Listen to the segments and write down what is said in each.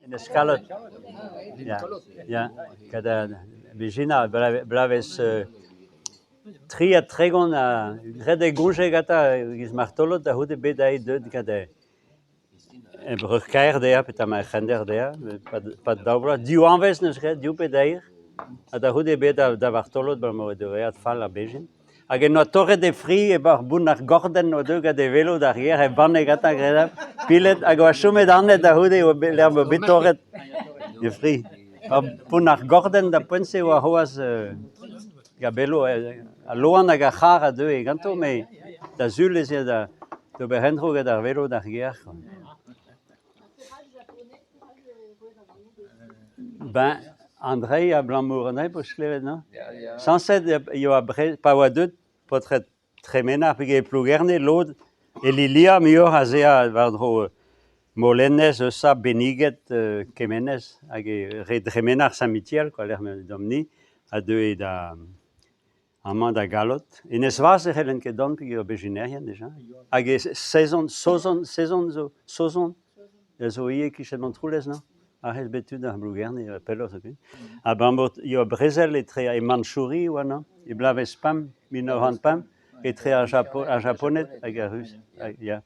in escalot. Ja, kada Virginia blaves tria tregon a grede gonje gata gis martolot da hude bedai dud kada brugkair dea peta ma gender dea pad dobra diu anves nes red diu bedair da hude beda da martolot ba mo de reat fall a begin Hag no torre de fri e bar bun ar gorden o deuga de velo derrière e banne gata greda pilet hag o chumet annet da hude o lermo betoret de fri. Bun ar gorden da pense o hoas ga belo a loan hag a char a deux e ganto me da zul ez da do behendro ga da velo derrière. Ben Andrei a Blanc-Mouronay po sklevet, no? Sanset yo a pa oa deut potret tremena pege plugerne lod e lilia mior a zea vardro molenez sa beniget kemenez hag e re tremena ar Saint-Mitiel quoi l'er domni a deux e da amant da galot. En ez vaz e c'hellen ket don pege o bejinerien deja. Hag e sezon zo ie kichet man troulez, no? Arrête betud ar blugerne pelos ok. A bambot yo Brésil et tre e Mandchourie ou non? E blaves pam 1900 pam et tre a japonet hag a rus ya.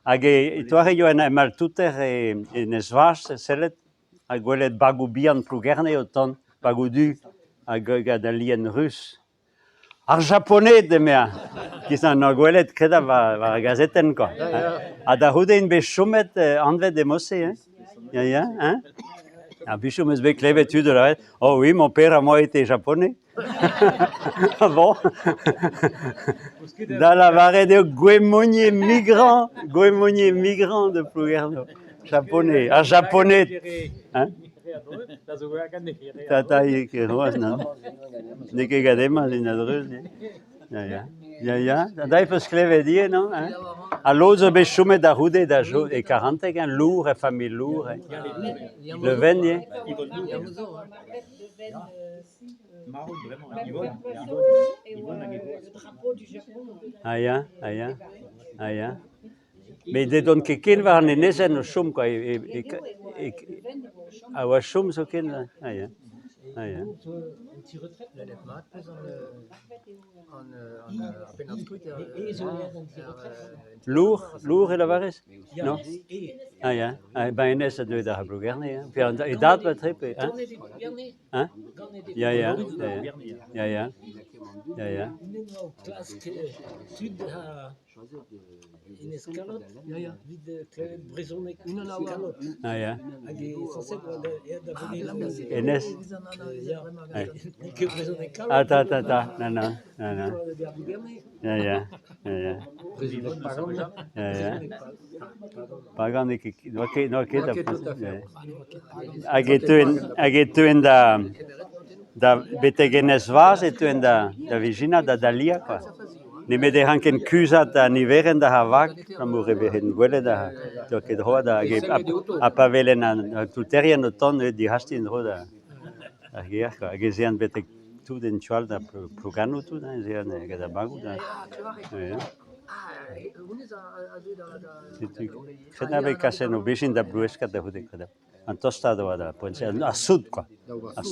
Hag e toare yo en mal touter e nesvas sellet a gwelet bagou bihan blugerne o ton bagou du hag gad a lien rus. Ar japonet de mea ki san no gwelet kreda va gazeten ko. A da hude in be chomet anvet de mosse hein. Ya, hein? Ah, bichou me zbe klevet tu de la. Oh oui, mon père à moi était japonais. Ah bon? Dans la vare de Guémonier migrant de Plouguerneau. Japonais, ah japonais. Hein? Tata yeke roas non? Neke gadema zinadreus. Ja. Da e peus klevet die, non? A lozo be chomet da roude da jo e 40 un lourd e famille lourd. Le ven ye? Marron, vraiment, Yvonne. Le drapeau du Japon. Ah ja. Mais de don ket ken war an e nezen o chom, quoi. A oa chom zo ken, ah ja. Une petite retraite, la lettre mat, en Penalscout. Lourd e lavarez? Non? Ah ja. Ben enes a deuet ar blugerne, hein. Puis e dat va trepe, hein? Hein? Ja. Sud in escalot, vid brezonek escalot. Ah ja. Hag e sanset da vede la mese. Enes? Ike brezonek kalot. Ah, non. Ja. Pagan e ket no ket hag e teuen da betegenez vaz e teuen da Virginia da Dalia, quoi. Ne me de hanken kuzat a niveren da havak, na mo reveren gwele da ket roa da a pavelen a tulterien o ton di hasti en roa da ger, quoi. Hag e zean betek tout den tchoual da plugano tout, zean e da bagou da. Kreda be kasen o bejin da blueskat da hude kreda. An tosta da da poense a sud, quoi. A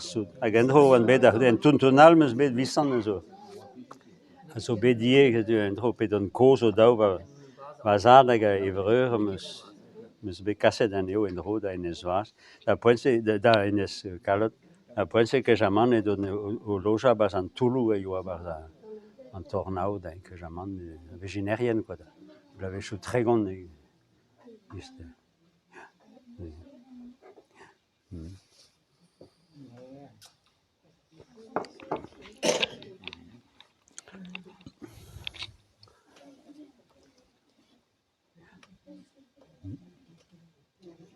sud. Hag en dro an bet da hude en tuntunal meus bet visan en zo. A zo bet die en dro pet an koz o daou va zad hag a evreur meus bet kaset an eo en dro da en ez vaz. Da poense da en ez kalot. Da poense ke jaman e don o loja bas an toulou e yo a bas an tornao da que jaman vegetarienne, quoi. Blavechou très grande.